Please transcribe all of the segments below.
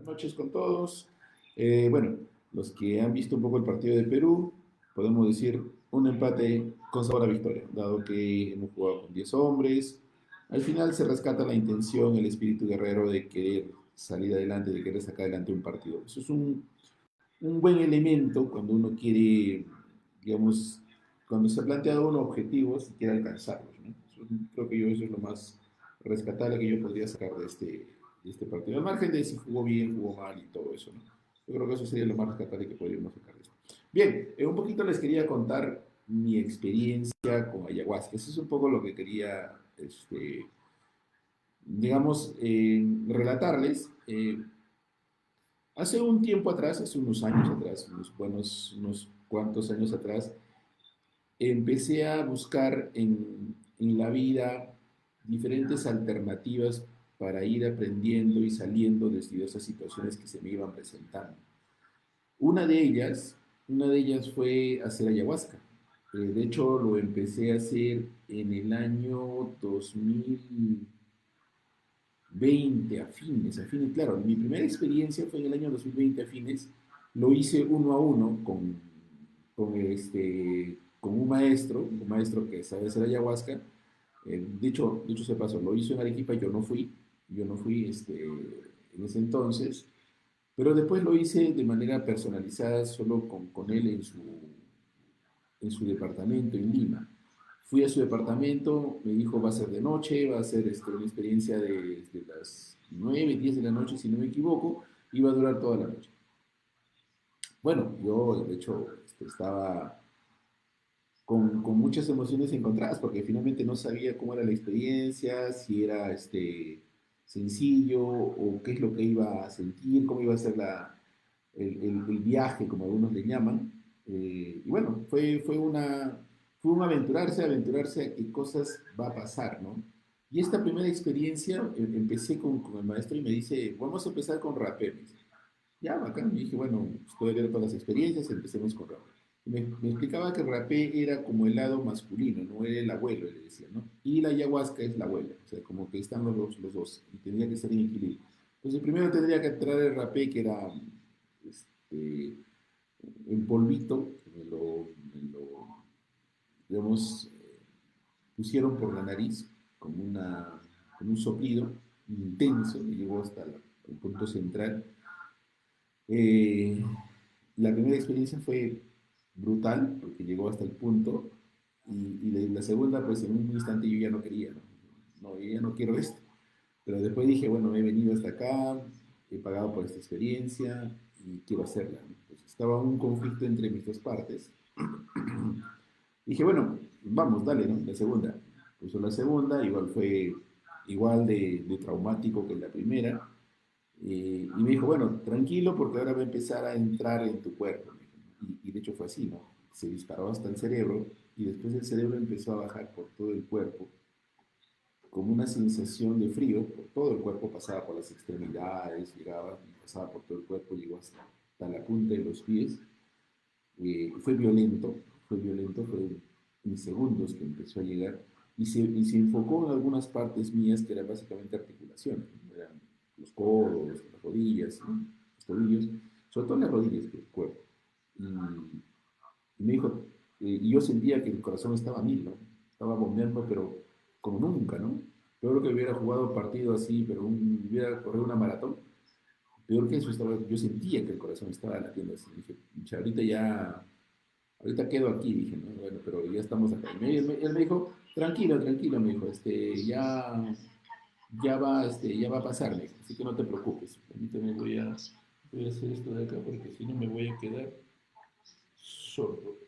Buenas noches con todos. Bueno, los que han visto un poco el partido de Perú, podemos decir un empate con sabor a victoria, dado que hemos jugado con 10 hombres. Al final se rescata la intención, el espíritu guerrero de querer salir adelante, de querer sacar adelante un partido. Eso es un buen elemento cuando uno quiere, digamos, cuando se ha planteado unos objetivos y quiere alcanzarlos, ¿no? Creo que eso es lo más rescatable que yo podría sacar de este partido. Al margen de si jugó bien, jugó mal y todo eso, ¿no? Yo creo que eso sería lo más rescatable que podríamos sacar de esto. Bien, un poquito les quería contar mi experiencia con ayahuasca. Eso es un poco lo que quería, digamos, relatarles. Hace un tiempo atrás, hace unos años atrás, unos cuantos años atrás, empecé a buscar en la vida diferentes alternativas para ir aprendiendo y saliendo de diversas situaciones que se me iban presentando. Una de ellas, una de ellas fue hacer ayahuasca. De hecho, lo empecé a hacer en el año 2020, a fines, claro. Mi primera experiencia fue en el año 2020 a fines. Lo hice uno a uno con un maestro que sabe hacer ayahuasca. Dicho se pasó, lo hizo en Arequipa, yo no fui en ese entonces, pero después lo hice de manera personalizada, solo con él en su departamento en Lima. Fui a su departamento, me dijo va a ser de noche, va a ser una experiencia de las 9 10 de la noche, si no me equivoco, y va a durar toda la noche. Bueno, yo de hecho estaba con muchas emociones encontradas, porque finalmente no sabía cómo era la experiencia, si era sencillo o qué es lo que iba a sentir, cómo iba a ser el viaje, como algunos le llaman. Y bueno, fue un aventurarse a qué cosas va a pasar, ¿no? Y esta primera experiencia, empecé con el maestro y me dice, vamos a empezar con rapé. Me dice, ya, bacán. Y dije, bueno, pues, ver todas las experiencias, empecemos con rapé. Y me explicaba que el rapé era como el lado masculino, no era el abuelo, le decía, ¿no? Y la ayahuasca es la abuela, o sea, como que están los dos, y tendría que ser en equilibrio. Entonces, primero tendría que entrar el rapé, que era este, en polvito, digamos, pusieron por la nariz con un soplido intenso que llegó hasta el punto central. Eh, la primera experiencia fue brutal porque llegó hasta el punto y la segunda, pues en un instante yo ya no quería, ¿no? No, yo ya no quiero esto. Pero después dije, bueno, he venido hasta acá, he pagado por esta experiencia y quiero hacerla, ¿no? Pues estaba un conflicto entre mis dos partes. Dije, bueno, vamos, dale, ¿no? La segunda. Puso la segunda, igual fue igual de traumático que la primera. Y me dijo, bueno, tranquilo porque ahora va a empezar a entrar en tu cuerpo. Y de hecho fue así, ¿no? Se disparó hasta el cerebro y después el cerebro empezó a bajar por todo el cuerpo, como una sensación de frío por todo el cuerpo, pasaba por las extremidades, llegaba y pasaba por todo el cuerpo, llegó hasta la punta de los pies. Fue violento, fue en segundos que empezó a llegar y se enfocó en algunas partes mías que eran básicamente articulaciones, ¿no? Eran los codos, las rodillas, ¿no? Los tobillos, sobre todo las rodillas del cuerpo. Y me dijo, y yo sentía que el corazón estaba a mil, ¿no? Estaba bombeando, pero como nunca, ¿no? Peor que hubiera jugado partido así, pero hubiera corrido una maratón. Peor que eso, yo sentía que el corazón estaba latiendo así. Dije, ahorita quedo aquí, dije, ¿no? Bueno, pero ya estamos acá. Él me dijo, tranquilo, tranquilo, me dijo, ya va a pasar, me dijo, así que no te preocupes. Permíteme, voy a hacer esto de acá porque si no me voy a quedar sordo.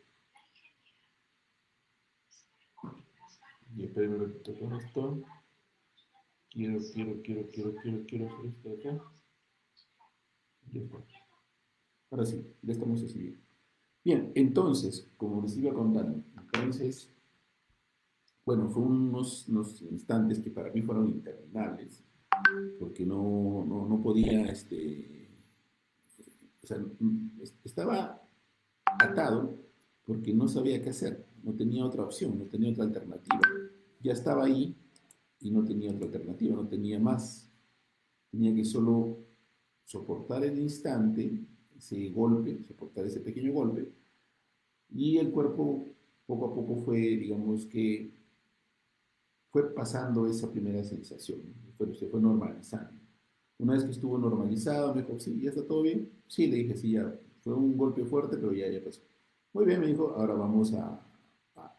Y espero un ratito con esto. Quiero hacer esto de acá. Ya está. Ahora sí, ya estamos así bien. Bien, entonces, como les iba contando, bueno, fue unos instantes que para mí fueron interminables, porque no podía, o sea, estaba atado porque no sabía qué hacer, no tenía otra opción, no tenía otra alternativa. Ya estaba ahí y no tenía otra alternativa, no tenía más. Tenía que solo soportar el instante, ese golpe, soportar ese pequeño golpe, y el cuerpo poco a poco fue, digamos que, fue pasando esa primera sensación, se fue normalizando. Una vez que estuvo normalizado, me dijo, sí, ya está todo bien. Sí, le dije, sí, ya fue un golpe fuerte, pero ya pasó. Muy bien, me dijo, ahora vamos a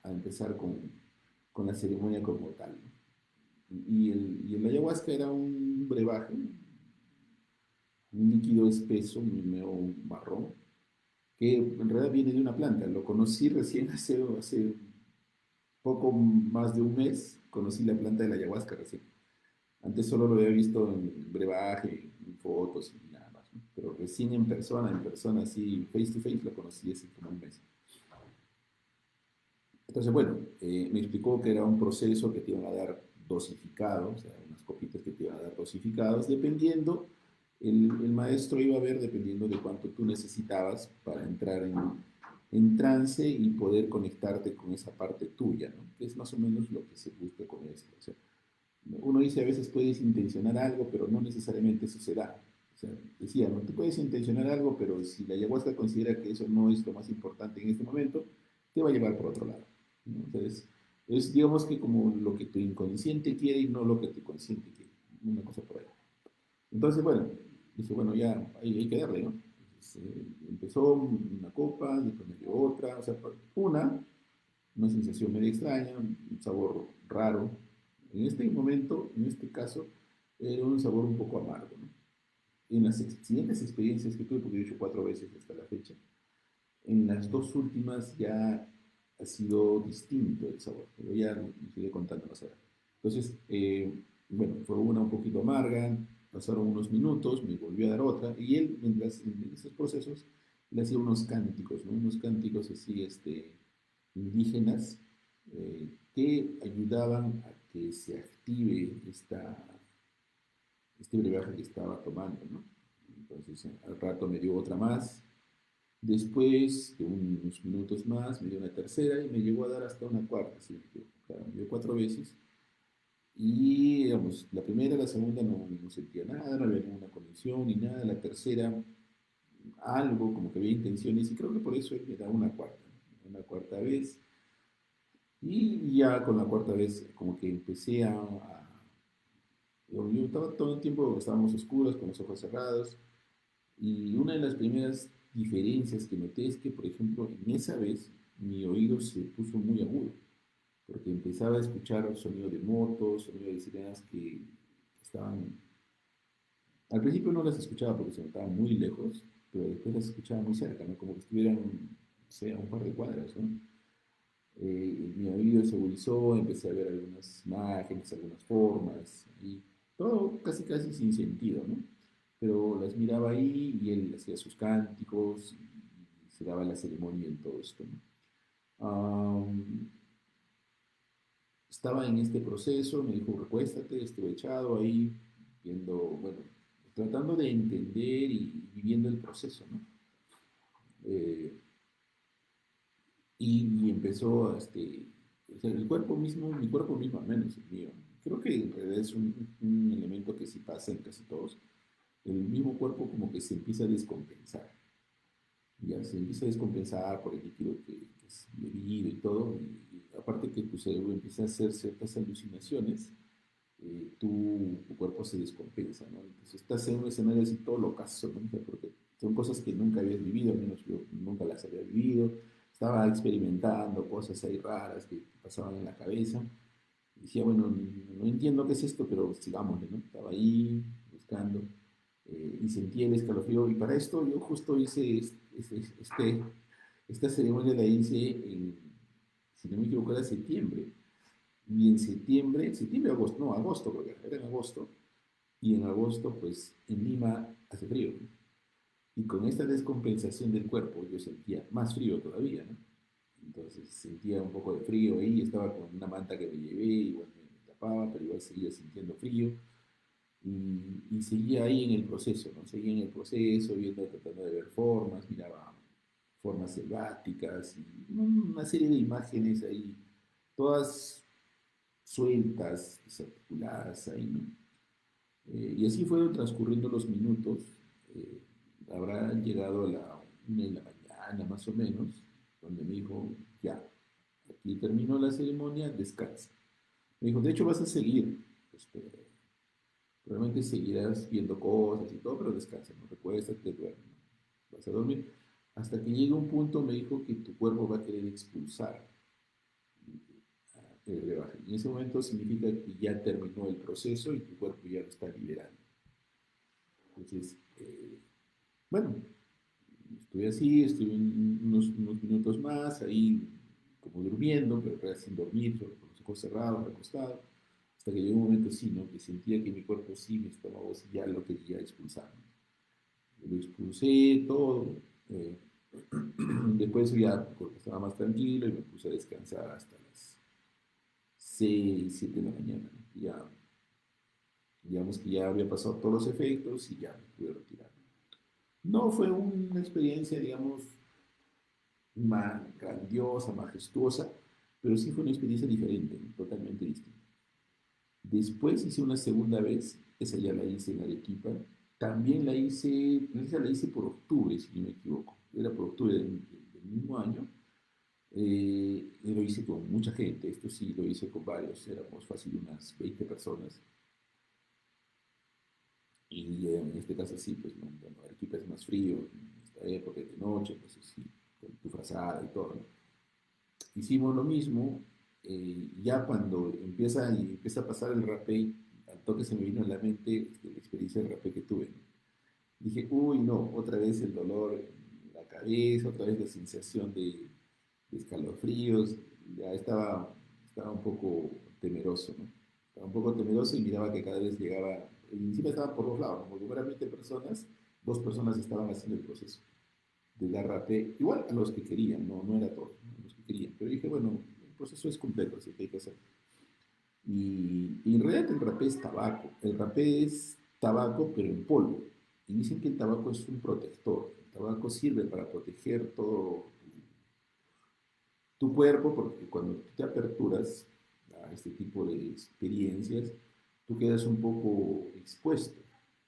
empezar con la ceremonia como tal, ¿no? Y el ayahuasca era un brebaje, un líquido espeso, medio marrón, que en realidad viene de una planta. Lo conocí recién hace poco más de un mes, conocí la planta de la ayahuasca recién. Antes solo lo había visto en brebaje, en fotos y nada más, ¿no? Pero recién en persona, así, face to face, lo conocí hace como un mes. Entonces, bueno, me explicó que era un proceso que te iban a dar dosificados, o sea, unas copitas que te iban a dar dosificados, dependiendo, el maestro iba a ver dependiendo de cuánto tú necesitabas para entrar en trance y poder conectarte con esa parte tuya, ¿no? Que es más o menos lo que se busca con esto. O sea, uno dice a veces puedes intencionar algo, pero no necesariamente eso se da. O sea, decía, no, tú puedes intencionar algo, pero si la ayahuasca considera que eso no es lo más importante en este momento, te va a llevar por otro lado, ¿no? Entonces, es digamos que como lo que tu inconsciente quiere y no lo que tu consciente quiere. Una cosa por ahí. Entonces, bueno, dije, bueno, ya hay que darle, ¿no? Entonces, empezó una copa, después me dio otra, o sea, una sensación medio extraña, un sabor raro. En este momento, en este caso, era un sabor un poco amargo, ¿no? En las siguientes experiencias que tuve, porque he hecho 4 veces hasta la fecha, en las dos últimas ya ha sido distinto el sabor, pero ya me sigue contando más ahora. Entonces, bueno, fue una un poquito amarga, pasaron unos minutos, me volvió a dar otra, y él, mientras en esos procesos, le hacía unos cánticos, ¿no? Unos cánticos así, indígenas, que ayudaban a que se active este brebaje que estaba tomando, ¿no? Entonces, al rato me dio otra más. Después de unos minutos más, me dio una tercera y me llegó a dar hasta una cuarta, ¿sí? Claro, me dio 4 veces. Y, digamos, la primera, la segunda no sentía nada, no había ninguna conexión ni nada. La tercera, algo, como que había intenciones, y creo que por eso él me da una cuarta, ¿no? Una cuarta vez. Y ya con la cuarta vez, como que empecé yo estaba todo el tiempo, estábamos oscuros, con los ojos cerrados, y una de las primeras diferencias que noté es que, por ejemplo, en esa vez mi oído se puso muy agudo, porque empezaba a escuchar sonido de motos, sonido de sirenas que estaban... Al principio no las escuchaba porque se notaban muy lejos, pero después las escuchaba muy cerca, ¿no? Como que estuvieran, no sé, a un par de cuadras, ¿no? Mi oído se agudizó, empecé a ver algunas imágenes, algunas formas, y todo casi casi sin sentido, ¿no? Pero las miraba ahí y él hacía sus cánticos y se daba la ceremonia en todo esto, ¿no? Estaba en este proceso, me dijo, recuéstate, estuve echado ahí, viendo, bueno, tratando de entender y viviendo el proceso, ¿no? Eh, y empezó, o sea, el cuerpo mismo, mi cuerpo mismo al menos, el mío, creo que en realidad es un elemento que sí pasa en casi todos, el mismo cuerpo como que se empieza a descompensar, ya se empieza a descompensar por el líquido que es bebido y todo, y aparte que tu cerebro empieza a hacer ciertas alucinaciones, tu cuerpo se descompensa, ¿no? Entonces estás en un escenario así todo locazo, ¿no? O sea, porque son cosas que nunca habías vivido, al menos yo nunca las había vivido, estaba experimentando cosas ahí raras que pasaban en la cabeza, y decía, bueno, no entiendo qué es esto, pero sigámosle, ¿no? Estaba ahí buscando, y sentí el escalofrío, y para esto yo justo hice esta ceremonia la hice en, si no me equivoco, era septiembre, y en septiembre, agosto, no, agosto, porque era en agosto, y en agosto, pues en Lima hace frío, ¿no? Y con esta descompensación del cuerpo, yo sentía más frío todavía, ¿no? Entonces sentía un poco de frío ahí, estaba con una manta que me llevé, igual me tapaba, pero igual seguía sintiendo frío, y seguía ahí en el proceso, ¿no? Seguía en el proceso, viendo, tratando de ver formas, miraba formas selváticas, y una serie de imágenes ahí, todas sueltas, desarticuladas ahí, ¿no? Y así fueron transcurriendo los minutos. eh, habrá llegado a la 1 de la mañana más o menos, donde me dijo, ya, aquí terminó la ceremonia, descansa. Me dijo, de hecho vas a seguir, este, probablemente seguirás viendo cosas y todo, pero descansa, no recuéstate, te duermes, ¿no? Vas a dormir. Hasta que llegue un punto, me dijo que tu cuerpo va a querer expulsar el brebaje. En ese momento significa que ya terminó el proceso y tu cuerpo ya lo está liberando. Entonces, bueno, estuve así, estuve unos minutos más ahí como durmiendo, pero sin dormir, solo con los ojos cerrados, recostado, hasta que llegó un momento sí, ¿no? Que sentía que mi cuerpo sí, mi estómago sí, ya lo quería expulsar. Lo expulsé todo, eh, después ya estaba más tranquilo y me puse a descansar hasta las 6 7 de la mañana, ¿no? Ya, digamos que ya había pasado todos los efectos y ya me pude retirar. No fue una experiencia, digamos, grandiosa, majestuosa, pero sí fue una experiencia diferente, ¿no? Totalmente distinta. Después hice una segunda vez, esa ya la hice en Arequipa, también esa la hice por octubre, si no me equivoco, era por octubre del mismo año, y lo hice con mucha gente, esto sí lo hice con varios, éramos fácil unas 20 personas, y en este caso sí, pues no, bueno, Arequipa es más frío, en esta época de noche, entonces sí, con tu frazada y todo, ¿no? Hicimos lo mismo, ya cuando empieza a pasar el rapé, al toque se me vino a la mente la experiencia del rapé que tuve, ¿no? Dije, uy, no, otra vez el dolor en la cabeza, otra vez la sensación de escalofríos, ya estaba un poco temeroso, ¿no? Estaba un poco temeroso y miraba que cada vez llegaba, y encima estaba por los lados, como eran 20 personas, 2 personas estaban haciendo el proceso de dar rapé, igual a los que querían, no, no era todo, ¿no? A los que querían, pero dije, bueno, el proceso es completo, así que hay que hacerlo. Y en realidad el rapé es tabaco. El rapé es tabaco, pero en polvo. Y dicen que el tabaco es un protector. El tabaco sirve para proteger todo tu cuerpo, porque cuando te aperturas a este tipo de experiencias, tú quedas un poco expuesto.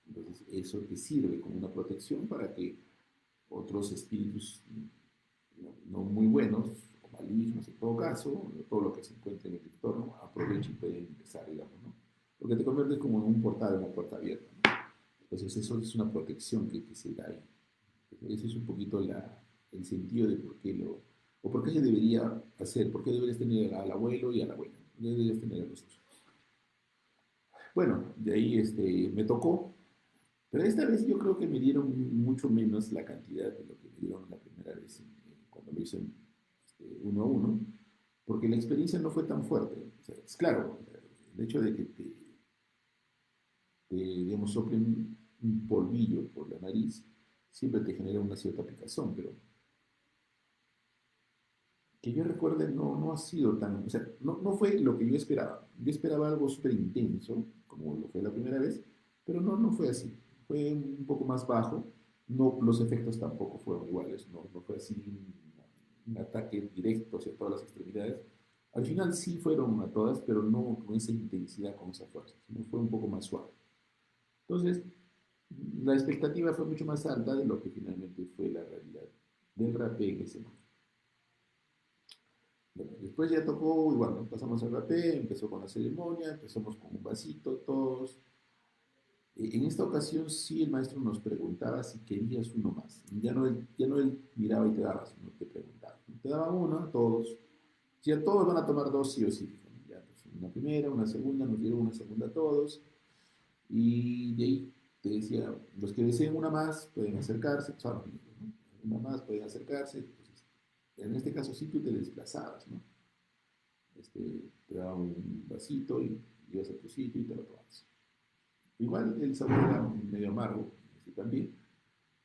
Entonces, eso te sirve como una protección para que otros espíritus no muy buenos o malignos en todo caso, todo lo que se encuentre en el entorno, aprovechen y pueden ingresar, digamos, ¿no? Porque te conviertes como en un portal, una puerta abierta, ¿no? Entonces eso es una protección que se da ahí. Ese es un poquito el sentido de por qué o por qué se debería hacer, por qué deberías tener al abuelo y a la abuela, por qué deberías tener a los dos. Bueno, de ahí me tocó, pero esta vez yo creo que me dieron mucho menos la cantidad de lo que me dieron la primera vez cuando lo hice uno a uno, porque la experiencia no fue tan fuerte. O sea, es claro, el hecho de que digamos, soplen un polvillo por la nariz siempre te genera una cierta picazón, pero que yo recuerde no ha sido tan, o sea, no fue lo que yo esperaba. Yo esperaba algo súper intenso, como lo fue la primera vez, pero no fue así. Fue un poco más bajo. No, los efectos tampoco fueron iguales. No fue así un ataque directo hacia todas las extremidades. Al final sí fueron a todas, pero no con esa intensidad, con esa fuerza, sino fue un poco más suave. Entonces, la expectativa fue mucho más alta de lo que finalmente fue la realidad del rapé en ese momento. Bueno, después ya tocó, igual, ¿no? Pasamos al rapé, empezó con la ceremonia, empezamos con un vasito todos. En esta ocasión sí el maestro nos preguntaba si querías uno más. Ya no él miraba y te daba, sino te preguntaba. Te daba uno a todos. Si a todos van a tomar dos, sí o sí. Ya, pues, una primera, una segunda, nos dieron una segunda a todos. Y de ahí te decía, los que deseen una más pueden acercarse, pues, ¿no? Una más pueden acercarse. Entonces, en este caso sí tú te desplazabas, ¿no? Te daba un vasito y ibas a tu sitio y te lo tomabas. Igual el sabor era medio amargo, también.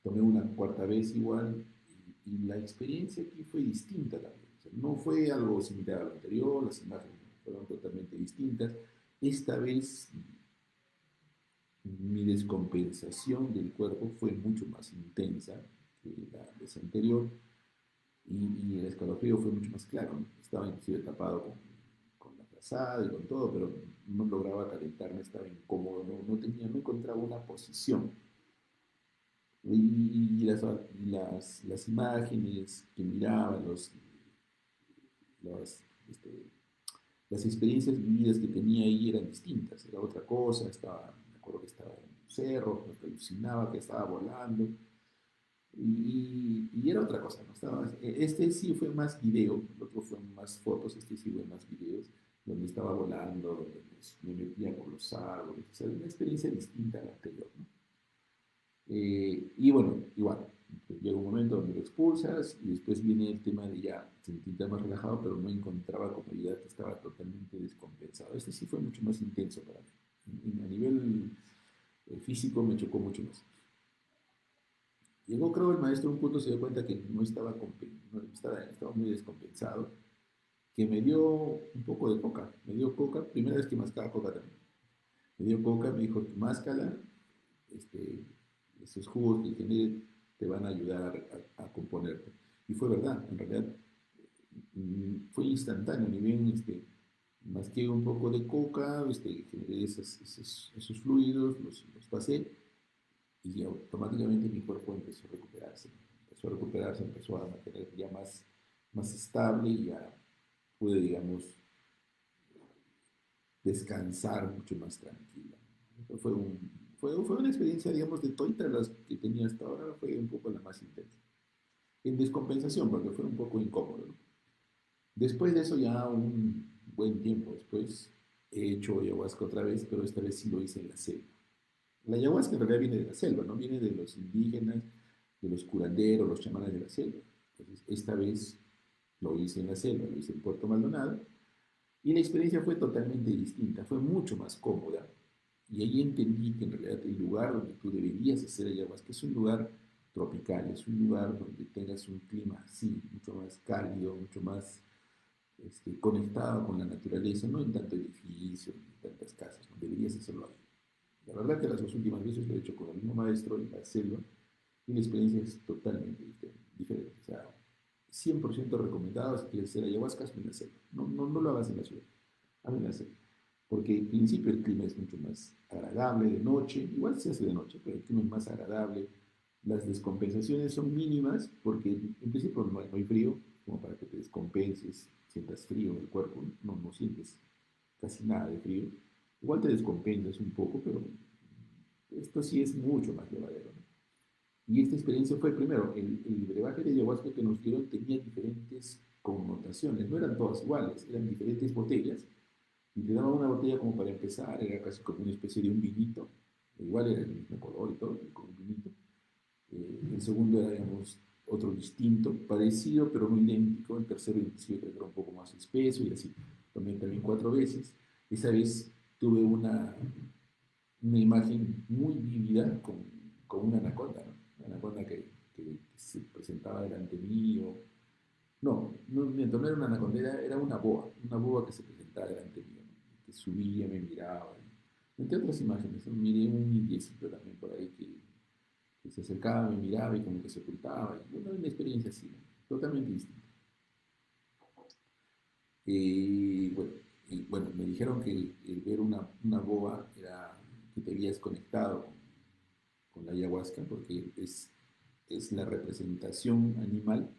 Tomé una cuarta vez igual y la experiencia aquí fue distinta también. O sea, no fue algo similar a lo anterior, las imágenes fueron totalmente distintas. Esta vez mi descompensación del cuerpo fue mucho más intensa que la vez anterior y el escalofrío fue mucho más claro, ¿no? Estaba inclusive tapado con la frazada y con todo, pero no lograba calentarme, estaba incómodo, no encontraba una posición. las imágenes que miraba, los, este, las experiencias vividas que tenía ahí eran distintas, era otra cosa, me acuerdo que estaba en un cerro, que alucinaba que estaba volando, y era otra cosa, ¿no? Este sí fue más video, el otro fue más fotos, este sí fue más videos, donde estaba volando, donde pues, me metía por los árboles, o sea, una experiencia distinta a la anterior, ¿no? Y bueno, igual, pues llega un momento donde lo expulsas y después viene el tema de ya sentirte más relajado, pero no encontraba comodidad, estaba totalmente descompensado. Este sí fue mucho más intenso para mí. A nivel físico me chocó mucho más. Llegó, creo, el maestro a un punto, se dio cuenta que estaba muy descompensado, que me dio un poco de coca. Me dio coca, primera vez que mascaba coca también. Me dio coca, me dijo, máscala, este, esos jugos que genere te van a ayudar a componerte. Y fue verdad, en realidad fue instantáneo, ni bien masqué un poco de coca, generé esos fluidos, los pasé y automáticamente mi cuerpo empezó a recuperarse, empezó a mantener ya más estable y ya pude, digamos, descansar mucho más tranquila. Fue, un, fue una experiencia, digamos, de todas las que tenía hasta ahora, fue un poco la más intensa. En descompensación, porque fue un poco incómodo, ¿no? Después de eso, ya un buen tiempo después, he hecho ayahuasca otra vez, pero esta vez sí lo hice en la selva. La ayahuasca en realidad viene de la selva, ¿no? Viene de los indígenas, de los curanderos, los chamanes de la selva. Entonces, esta vez lo hice en la selva, lo hice en Puerto Maldonado, y la experiencia fue totalmente distinta, fue mucho más cómoda. Y ahí entendí que en realidad el lugar donde tú deberías hacer ayahuasca es un lugar tropical, es un lugar donde tengas un clima así, mucho más cálido, mucho más conectado con la naturaleza, no en tanto edificio, ni tantas casas, no deberías hacerlo ahí. La verdad que las dos últimas veces lo he hecho con el mismo maestro en la selva y la experiencia es totalmente diferente. O sea, 100% recomendado si quieres hacer ayahuasca, en la selva. No lo hagas en la ciudad, hazlo en la selva. Porque en principio el clima es mucho más agradable de noche, igual se hace de noche, pero el clima es más agradable. Las descompensaciones son mínimas porque en principio no hay frío, como para que te descompenses, sientas frío en el cuerpo, no sientes casi nada de frío. Igual te descompensas un poco, pero esto sí es mucho más llevadero, ¿no? Y esta experiencia fue, primero, el brebaje de ayahuasca que nos dieron tenía diferentes connotaciones, no eran todas iguales, eran diferentes botellas, y te daban una botella como para empezar, era casi como una especie de un vinito, igual era el mismo color y todo, como un vinito. El segundo era, digamos, otro distinto, parecido pero no idéntico. El tercero inclusive creo que era un poco más espeso y así. Tomé también 4 veces. Esa vez tuve una imagen muy vívida con una anaconda, ¿no? Una anaconda que se presentaba delante mío. No, mientras no era una anaconda, era una boa que se presentaba delante mío, ¿no? Que subía, me miraba. Entre otras imágenes, ¿no? Miré un indiecito también por ahí que se acercaba, me miraba y como que se ocultaba. Y bueno, una experiencia así, ¿no? Totalmente distinta. Bueno, y bueno, me dijeron que el ver una boa era que te habías conectado con la ayahuasca, porque es la representación animal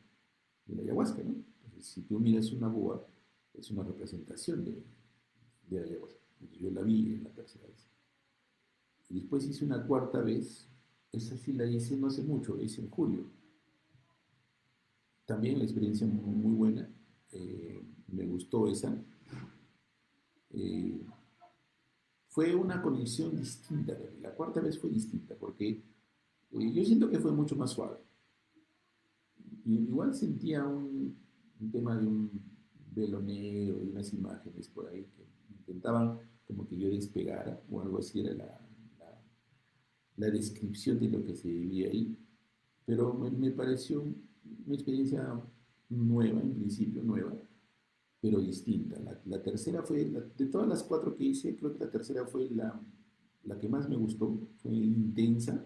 de la ayahuasca, ¿no? Entonces, si tú miras una boa, es una representación de la ayahuasca. Entonces, yo la vi en la tercera vez. Y después hice una cuarta vez, esa sí la hice no hace mucho, la hice en julio. También la experiencia muy buena, me gustó esa. Eh, Fue una conexión distinta, la cuarta vez fue distinta, porque yo siento que fue mucho más suave. Y igual sentía un tema de un veloneo, de unas imágenes por ahí que intentaban como que yo despegara, o algo así era la, la descripción de lo que se vivía ahí. Pero me pareció una experiencia nueva, en principio nueva, pero distinta. La tercera fue, de todas las cuatro que hice, creo que la tercera fue la que más me gustó, fue intensa,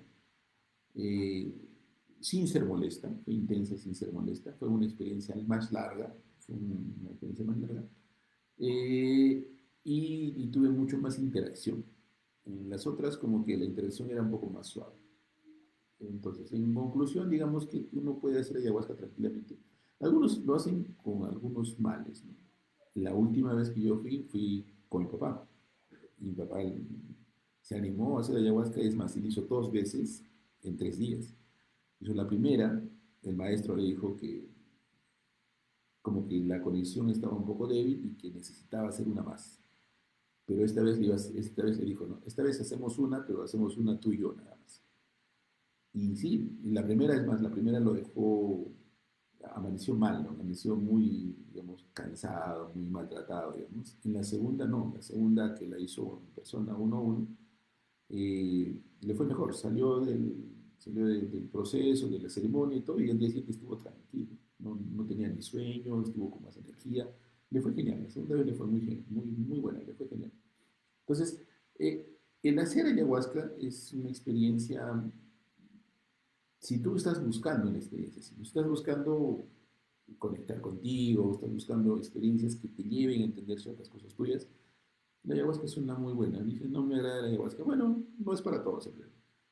eh, sin ser molesta, fue intensa sin ser molesta, fue una experiencia más larga, fue una experiencia más larga, eh, y tuve mucho más interacción. En las otras como que la interacción era un poco más suave. Entonces, en conclusión, digamos que uno puede hacer ayahuasca tranquilamente. Algunos lo hacen con algunos males, ¿no? La última vez que yo fui con mi papá. Y mi papá se animó a hacer ayahuasca, es más, él hizo 2 veces en 3 días. Hizo la primera, el maestro le dijo que como que la conexión estaba un poco débil y que necesitaba hacer una más. Pero esta vez le dijo, no, esta vez hacemos una, pero hacemos una tú y yo nada más. Y sí, la primera es más, la primera lo dejó, amaneció mal, ¿no? Amaneció muy, digamos, cansado, muy maltratado, digamos. En la segunda no, la segunda que la hizo en persona uno a uno, le fue mejor, del proceso, de la ceremonia y todo, y el día siguiente estuvo tranquilo, no tenía ni sueño, estuvo con más energía, le fue genial, la segunda vez le fue muy buena, le fue genial. Entonces, el hacer ayahuasca es una experiencia, si tú estás buscando una experiencia, si tú estás buscando conectar contigo, estás buscando experiencias que te lleven a entender ciertas cosas tuyas, la ayahuasca es una muy buena. Dices, no me agrada la ayahuasca. Bueno, no es para todos.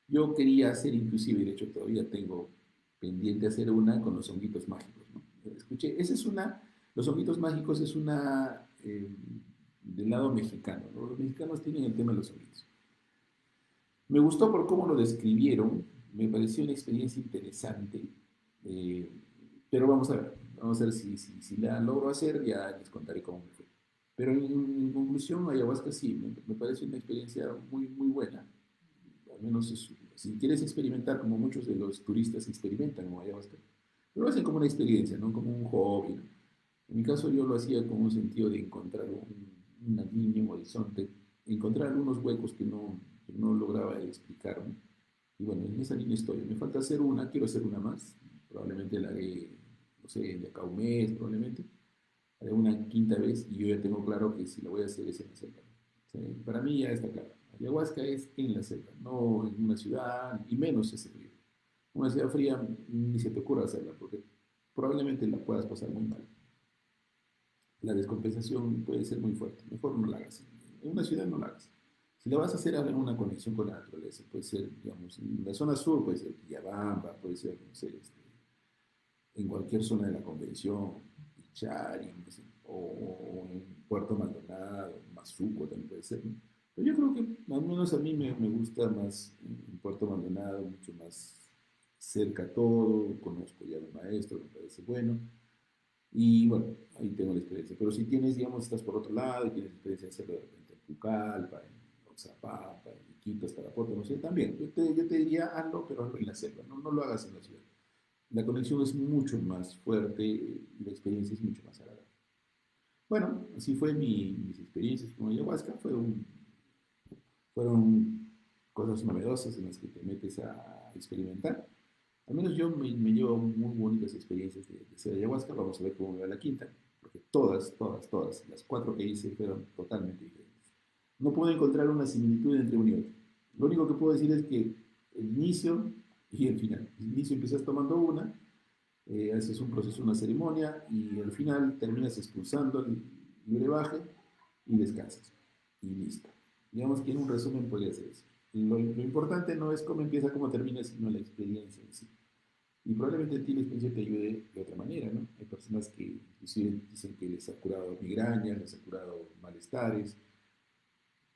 Yo quería hacer inclusive, de hecho todavía tengo pendiente hacer una con los honguitos mágicos, ¿no? Escuché, esa es una, los honguitos mágicos es una del lado mexicano, ¿no? Los mexicanos tienen el tema de los honguitos. Me gustó por cómo lo describieron, me pareció una experiencia interesante, eh, pero vamos a ver si la logro hacer, ya les contaré cómo me fue. Pero en conclusión, ayahuasca sí, me parece una experiencia muy buena. Al menos si quieres experimentar, como muchos de los turistas experimentan con ayahuasca, lo hacen como una experiencia, no como un hobby, ¿no? En mi caso yo lo hacía con un sentido de encontrar una línea, un horizonte, encontrar algunos huecos que no lograba explicar, ¿no? Y bueno, en esa línea estoy. Me falta hacer una, quiero hacer una más. Probablemente la haré, no sé, de acá a un mes, probablemente. Haré una quinta vez y yo ya tengo claro que si la voy a hacer es en la selva. ¿Sí? Para mí ya está claro. Ayahuasca es en la selva, no en una ciudad, y menos ese frío. Una ciudad fría ni se te ocurra hacerla porque probablemente la puedas pasar muy mal. La descompensación puede ser muy fuerte. Mejor no la hagas. En una ciudad no la hagas. Si la vas a hacer, hazla en una conexión con la naturaleza. Puede ser, digamos, en la zona sur, puede ser Quillabamba, puede ser, no sé, en cualquier zona de la convención, Ichari, no sé, o en Puerto Maldonado, Mazuco también puede ser, ¿no? Pero yo creo que, al menos a mí me gusta más en Puerto Maldonado, mucho más cerca todo, conozco ya al maestro, me parece bueno. Y bueno, ahí tengo la experiencia. Pero si tienes, digamos, estás por otro lado y tienes experiencia de hacerlo de repente en Pucallpa, en Oxapampa, en Iquitos, Tarapoto, no sé, también. Yo te diría, hazlo, pero hazlo en la selva, no lo hagas en la ciudad. La conexión es mucho más fuerte y la experiencia es mucho más agradable. Bueno, así fue mis experiencias con ayahuasca. Fueron cosas novedosas en las que te metes a experimentar. Al menos yo me llevo muy bonitas experiencias de hacer ayahuasca. Vamos a ver cómo me va la quinta, porque todas, las 4 que hice fueron totalmente diferentes. No puedo encontrar una similitud entre uno y otro. Lo único que puedo decir es que el inicio y el final. El inicio empiezas tomando una, haces un proceso, una ceremonia y al final terminas expulsando el brebaje y descansas. Y listo. Digamos que en un resumen podría ser eso. Lo importante no es cómo empieza, cómo termina, sino la experiencia en sí. Y probablemente a ti la experiencia te ayude de otra manera, ¿no? Hay personas que inclusive dicen que les ha curado migrañas, les ha curado malestares,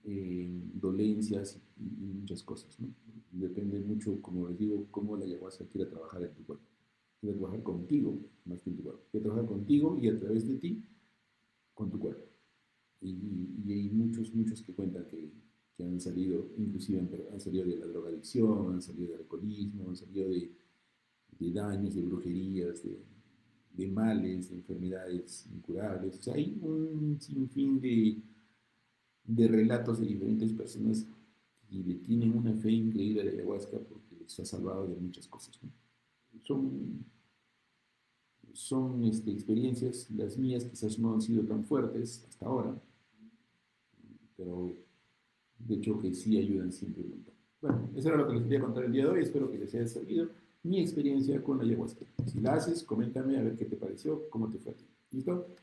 dolencias y muchas cosas, ¿no? Depende mucho, como les digo, cómo la ayahuasca quiera trabajar en tu cuerpo. Quiere trabajar contigo, más que en tu cuerpo. Quiere trabajar contigo y a través de ti, con tu cuerpo. Y hay muchos que cuentan que han salido, inclusive han salido de la drogadicción, han salido del alcoholismo, han salido de daños, de brujerías, de males, de enfermedades incurables. O sea, hay un sinfín de relatos de diferentes personas que le tienen una fe increíble a la ayahuasca porque les ha salvado de muchas cosas, ¿no? Son, experiencias, las mías quizás no han sido tan fuertes hasta ahora, pero de hecho que sí ayudan siempre un montón. Bueno, eso era lo que les quería contar el día de hoy, espero que les haya servido mi experiencia con la ayahuasca. Si la haces, coméntame a ver qué te pareció, cómo te fue a ti. ¿Listo?